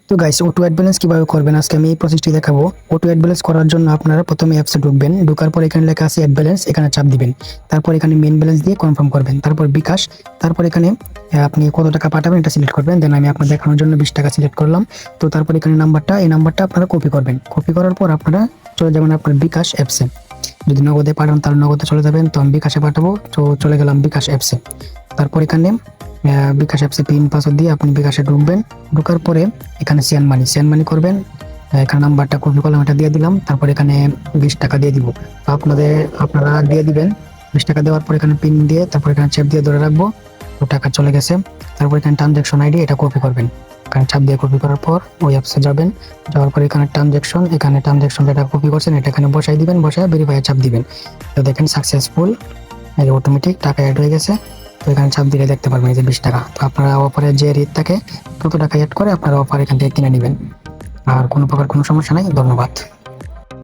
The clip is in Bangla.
তো গাইস, অটো অ্যাড ব্যালেন্স কিভাবে করবেন আজকে আমি এই প্রসেসটি দেখাবো। অটো অ্যাড ব্যালেন্স করার জন্য আপনারা প্রথমে অ্যাপসে ঢুকবেন, ঢোকার পর এখানে লেখা আছে অ্যাড ব্যালেন্স, এখানে চাপ দিবেন। তারপর এখানে মেইন ব্যালেন্স দিয়ে কনফার্ম করবেন, তারপর বিকাশ, তারপর এখানে আপনি কত টাকা পাঠাবেন এটা সিলেক্ট করবেন। দেন আমি আপনার দেখানোর জন্য 20 টাকা সিলেক্ট করলাম। তো তারপর এখানে এই নাম্বারটা আপনারা কপি করবেন। কপি করার পর আপনারা চলে যাবেন আপনার বিকাশ অ্যাপসে। যদি নগদে পাঠান তাহলে নগদে চলে যাবেন, তো আমি বিকাশে পাঠাবো, তো চলে গেলাম বিকাশ অ্যাপসে। তারপর এখানে বিকাশ অ্যাপসে পিন পাসওয়ার্ড দিয়ে আপনি বিকাশে ঢুকবেন। ঢোকার পরে এখানে সেন্ড মানি করবেন। এখানে নাম্বারটা কপি করলাম, এটা দিয়ে দিলাম। তারপর এখানে 20 টাকা দিয়ে দিব। তো আপনারা দিয়ে দিবেন 20 টাকা। দেওয়ার পর এখানে পিন দিয়ে তারপর এখানে চেপ দিয়ে ধরে রাখবো। তো টাকা চলে গেছে। তারপর এখানে ট্রানজ্যাকশন আইডি এটা কপি করবেন। এখানে চাপ দিয়ে কপি করার পর ওই অ্যাপসে যাবেন। যাওয়ার পর এখানে ট্রানজ্যাকশন যেটা কপি করছেন এটা এখানে বসাই দিবেন, বসায় ভেরিফাই চাপ দিবেন। তো দেখেন সাকসেসফুল, অটোমেটিক টাকা অ্যাড হয়ে গেছে। তো এখানে চাপ দিলে দেখতে পারবেন এই যে 20 টাকা। তো আপনারা অফারের যে রেট থাকে তত টাকা অ্যাড করে আপনারা অফার এখান থেকে কিনে নেবেন। আর কোনো প্রকার কোনো সমস্যা নাই। ধন্যবাদ।